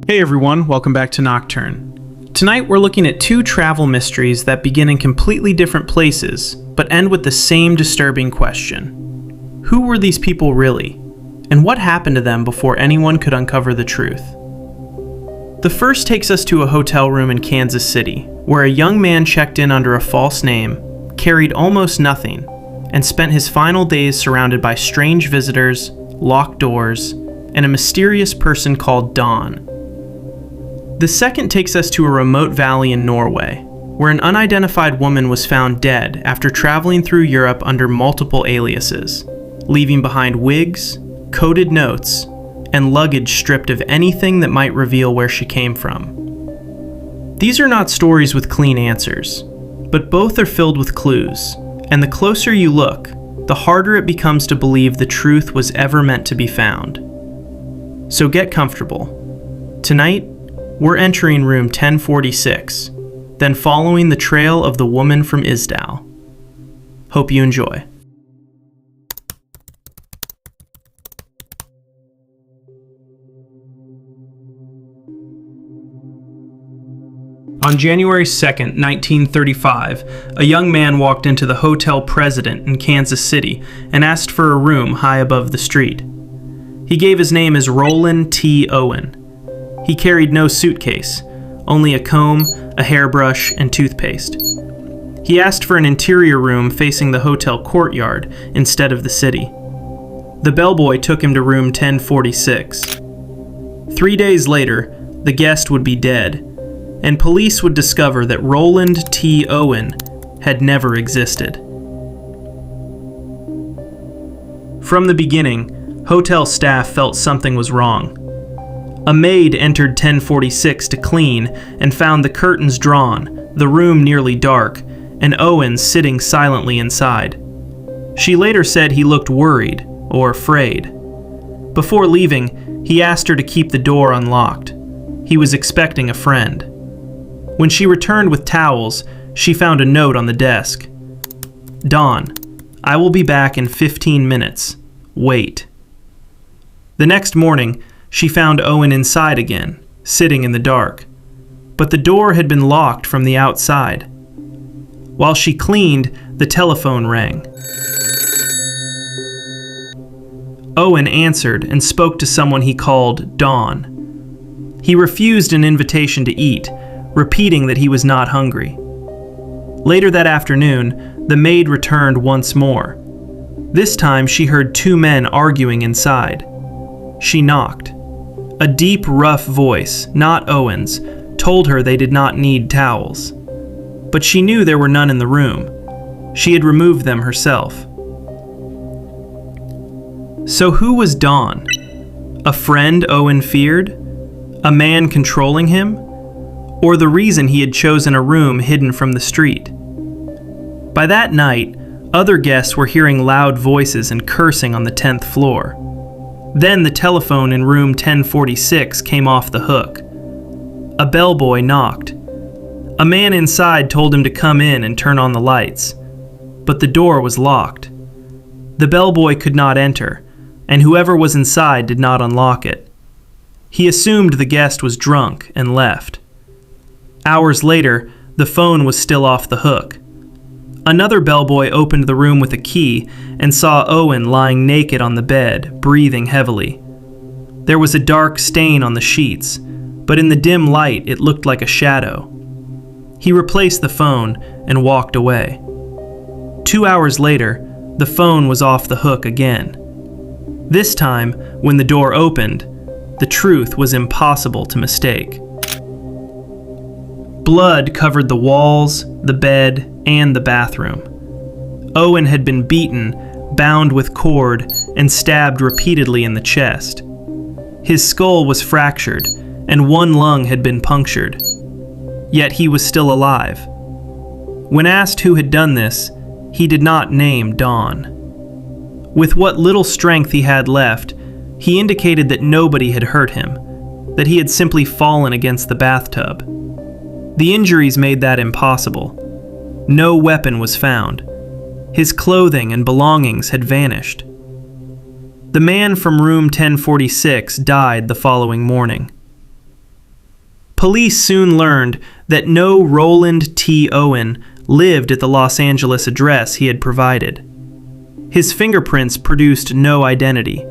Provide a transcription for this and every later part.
Hey everyone, welcome back to Nocturn. Tonight we're looking at two travel mysteries that begin in completely different places, but end with the same disturbing question. Who were these people really? And what happened to them before anyone could uncover the truth? The first takes us to a hotel room in Kansas City, where a young man checked in under a false name, carried almost nothing, and spent his final days surrounded by strange visitors, locked doors, and a mysterious person called Dawn. The second takes us to a remote valley in Norway, where an unidentified woman was found dead after traveling through Europe under multiple aliases, leaving behind wigs, coded notes, and luggage stripped of anything that might reveal where she came from. These are not stories with clean answers, but both are filled with clues, and the closer you look, the harder it becomes to believe the truth was ever meant to be found. So get comfortable. Tonight, we're entering room 1046, then following the trail of the woman from Isdal. Hope you enjoy. On January 2nd, 1935, a young man walked into the Hotel President in Kansas City and asked for a room high above the street. He gave his name as Roland T. Owen. He carried no suitcase, only a comb, a hairbrush, and toothpaste. He asked for an interior room facing the hotel courtyard instead of the city. The bellboy took him to room 1046. 3 days later, the guest would be dead, and police would discover that Roland T. Owen had never existed. From the beginning, hotel staff felt something was wrong. A maid entered 1046 to clean and found the curtains drawn, the room nearly dark, and Owen sitting silently inside. She later said he looked worried or afraid. Before leaving, he asked her to keep the door unlocked. He was expecting a friend. When she returned with towels, she found a note on the desk. "Dawn, I will be back in 15 minutes. Wait." The next morning, she found Owen inside again, sitting in the dark. But the door had been locked from the outside. While she cleaned, the telephone rang. Owen answered and spoke to someone he called Dawn. He refused an invitation to eat, repeating that he was not hungry. Later that afternoon, the maid returned once more. This time she heard two men arguing inside. She knocked. A deep, rough voice, not Owen's, told her they did not need towels. But she knew there were none in the room. She had removed them herself. So who was Dawn? A friend Owen feared? A man controlling him? Or the reason he had chosen a room hidden from the street? By that night, other guests were hearing loud voices and cursing on the 10th floor. Then the telephone in room 1046 came off the hook. A bellboy knocked. A man inside told him to come in and turn on the lights, but the door was locked. The bellboy could not enter, and whoever was inside did not unlock it. He assumed the guest was drunk and left. Hours later, the phone was still off the hook. Another bellboy opened the room with a key and saw Owen lying naked on the bed, breathing heavily. There was a dark stain on the sheets, but in the dim light it looked like a shadow. He replaced the phone and walked away. 2 hours later, the phone was off the hook again. This time, when the door opened, the truth was impossible to mistake. Blood covered the walls, the bed, and the bathroom. Owen had been beaten, bound with cord, and stabbed repeatedly in the chest. His skull was fractured, and one lung had been punctured. Yet he was still alive. When asked who had done this, he did not name Dawn. With what little strength he had left, he indicated that nobody had hurt him, that he had simply fallen against the bathtub. The injuries made that impossible. No weapon was found. His clothing and belongings had vanished. The man from room 1046 died the following morning. Police soon learned that no Roland T. Owen lived at the Los Angeles address he had provided. His fingerprints produced no identity.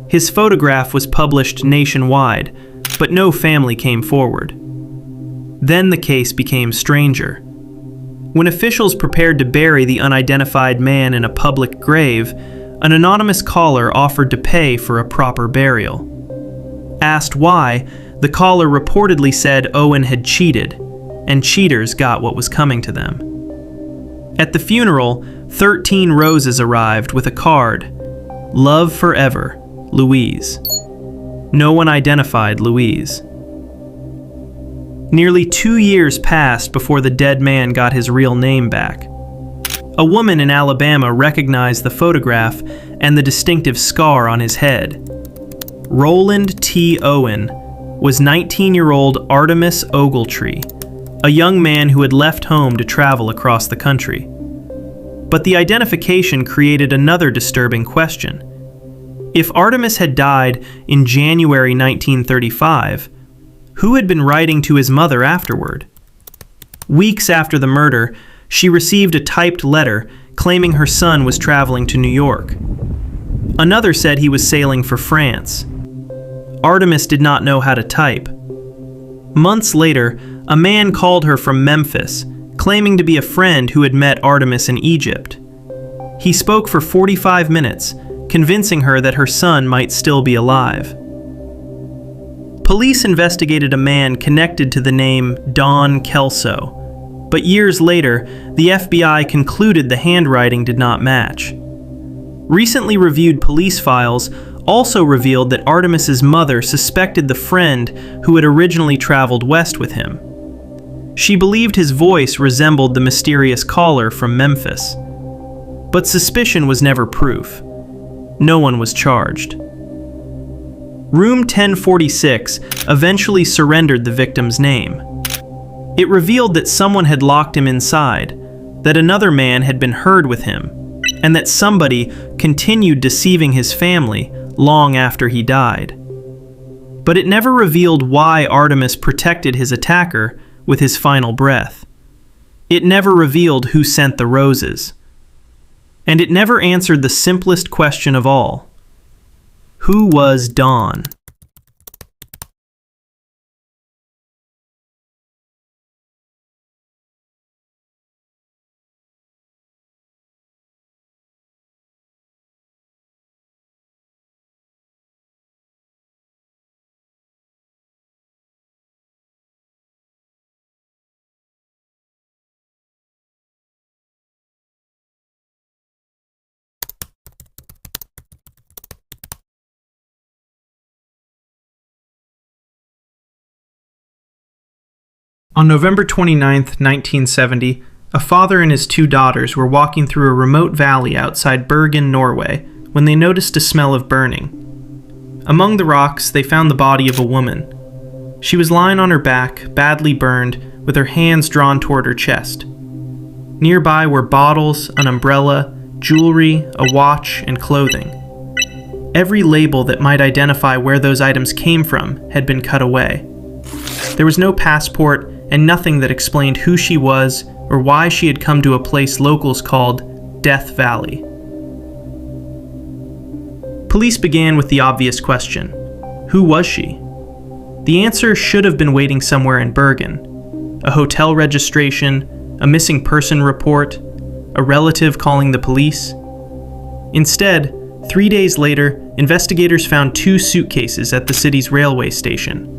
His photograph was published nationwide, but no family came forward. Then the case became stranger. When officials prepared to bury the unidentified man in a public grave, an anonymous caller offered to pay for a proper burial. Asked why, the caller reportedly said Owen had cheated, and cheaters got what was coming to them. At the funeral, 13 roses arrived with a card, "Love forever, Louise." No one identified Louise. Nearly 2 years passed before the dead man got his real name back. A woman in Alabama recognized the photograph and the distinctive scar on his head. Roland T. Owen was 19-year-old Artemus Ogletree, a young man who had left home to travel across the country. But the identification created another disturbing question. If Artemus had died in January 1935, who had been writing to his mother afterward? Weeks after the murder, she received a typed letter claiming her son was traveling to New York. Another said he was sailing for France. Artemus did not know how to type. Months later, a man called her from Memphis, claiming to be a friend who had met Artemus in Egypt. He spoke for 45 minutes, convincing her that her son might still be alive. Police investigated a man connected to the name Don Kelso, but years later, the FBI concluded the handwriting did not match. Recently reviewed police files also revealed that Artemis's mother suspected the friend who had originally traveled west with him. She believed his voice resembled the mysterious caller from Memphis. But suspicion was never proof. No one was charged. Room 1046 eventually surrendered the victim's name. It revealed that someone had locked him inside, that another man had been heard with him, and that somebody continued deceiving his family long after he died. But it never revealed why Artemus protected his attacker with his final breath. It never revealed who sent the roses. And it never answered the simplest question of all. Who was Don? On November 29, 1970, a father and his 2 daughters were walking through a remote valley outside Bergen, Norway, when they noticed a smell of burning. Among the rocks, they found the body of a woman. She was lying on her back, badly burned, with her hands drawn toward her chest. Nearby were bottles, an umbrella, jewelry, a watch, and clothing. Every label that might identify where those items came from had been cut away. There was no passport and nothing that explained who she was or why she had come to a place locals called Death Valley. Police began with the obvious question: who was she? The answer should have been waiting somewhere in Bergen. A hotel registration, a missing person report, a relative calling the police. Instead, 3 days later, investigators found 2 suitcases at the city's railway station.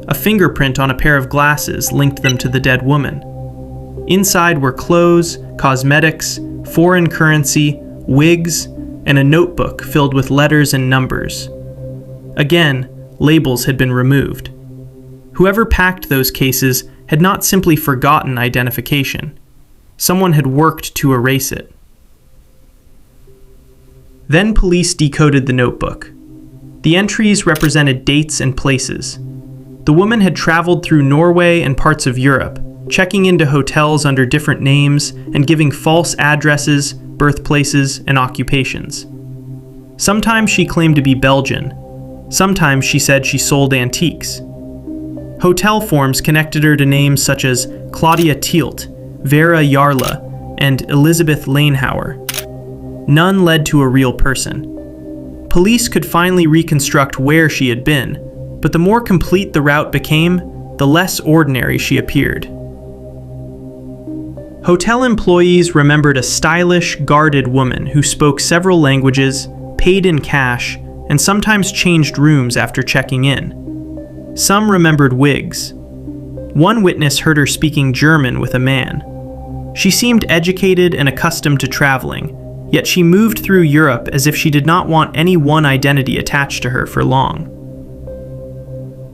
A fingerprint on a pair of glasses linked them to the dead woman. Inside were clothes, cosmetics, foreign currency, wigs, and a notebook filled with letters and numbers. Again, labels had been removed. Whoever packed those cases had not simply forgotten identification. Someone had worked to erase it. Then police decoded the notebook. The entries represented dates and places. The woman had traveled through Norway and parts of Europe, checking into hotels under different names and giving false addresses, birthplaces, and occupations. Sometimes she claimed to be Belgian. Sometimes she said she sold antiques. Hotel forms connected her to names such as Claudia Tielt, Vera Jarla, and Elizabeth Lanehauer. None led to a real person. Police could finally reconstruct where she had been, but the more complete the route became, the less ordinary she appeared. Hotel employees remembered a stylish, guarded woman who spoke several languages, paid in cash, and sometimes changed rooms after checking in. Some remembered wigs. One witness heard her speaking German with a man. She seemed educated and accustomed to traveling, yet she moved through Europe as if she did not want any one identity attached to her for long.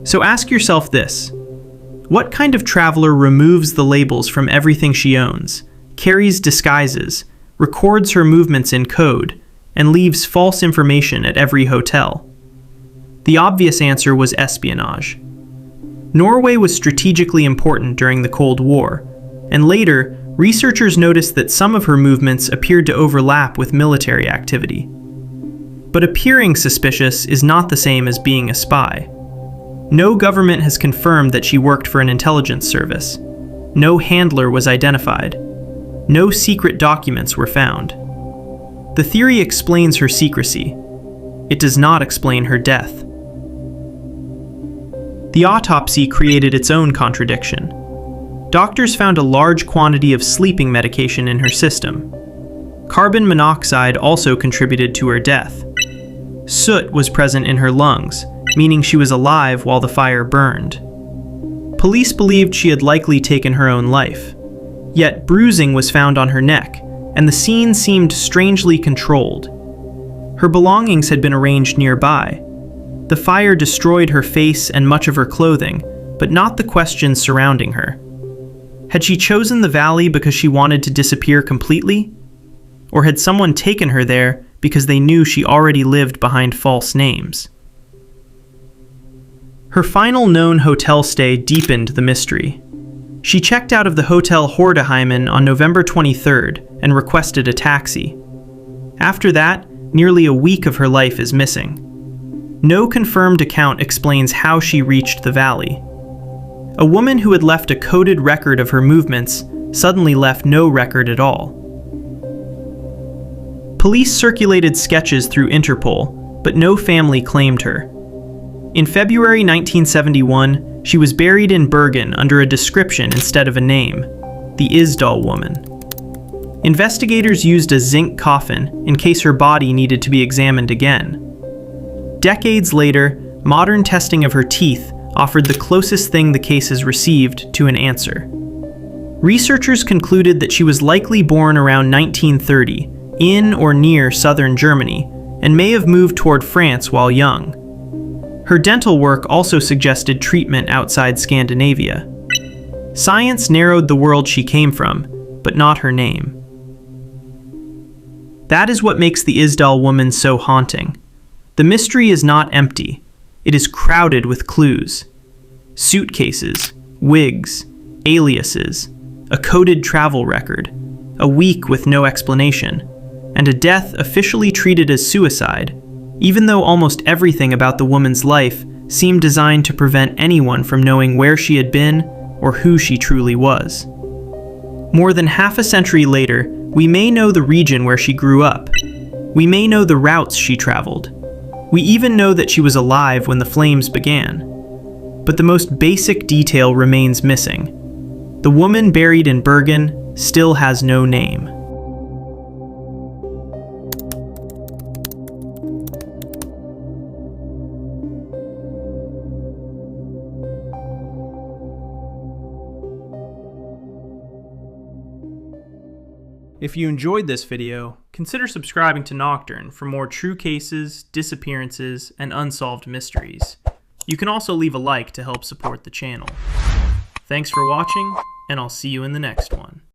So ask yourself this: what kind of traveler removes the labels from everything she owns, carries disguises, records her movements in code, and leaves false information at every hotel? The obvious answer was espionage. Norway was strategically important during the Cold War, and later, researchers noticed that some of her movements appeared to overlap with military activity. But appearing suspicious is not the same as being a spy. No government has confirmed that she worked for an intelligence service. No handler was identified. No secret documents were found. The theory explains her secrecy. It does not explain her death. The autopsy created its own contradiction. Doctors found a large quantity of sleeping medication in her system. Carbon monoxide also contributed to her death. Soot was present in her lungs, meaning she was alive while the fire burned. Police believed she had likely taken her own life. Yet bruising was found on her neck, and the scene seemed strangely controlled. Her belongings had been arranged nearby. The fire destroyed her face and much of her clothing, but not the questions surrounding her. Had she chosen the valley because she wanted to disappear completely? Or had someone taken her there because they knew she already lived behind false names? Her final known hotel stay deepened the mystery. She checked out of the Hotel Hordeheimen on November 23rd and requested a taxi. After that, nearly a week of her life is missing. No confirmed account explains how she reached the valley. A woman who had left a coded record of her movements suddenly left no record at all. Police circulated sketches through Interpol, but no family claimed her. In February 1971, she was buried in Bergen under a description instead of a name: the Isdal Woman. Investigators used a zinc coffin in case her body needed to be examined again. Decades later, modern testing of her teeth offered the closest thing the case has received to an answer. Researchers concluded that she was likely born around 1930, in or near southern Germany, and may have moved toward France while young. Her dental work also suggested treatment outside Scandinavia. Science narrowed the world she came from, but not her name. That is what makes the Isdal Woman so haunting. The mystery is not empty. It is crowded with clues. Suitcases, wigs, aliases, a coded travel record, a week with no explanation, and a death officially treated as suicide, even though almost everything about the woman's life seemed designed to prevent anyone from knowing where she had been or who she truly was. More than half a century later, we may know the region where she grew up. We may know the routes she traveled. We even know that she was alive when the flames began. But the most basic detail remains missing. The woman buried in Bergen still has no name. If you enjoyed this video, consider subscribing to Noctirn for more true cases, disappearances, and unsolved mysteries. You can also leave a like to help support the channel. Thanks for watching, and I'll see you in the next one.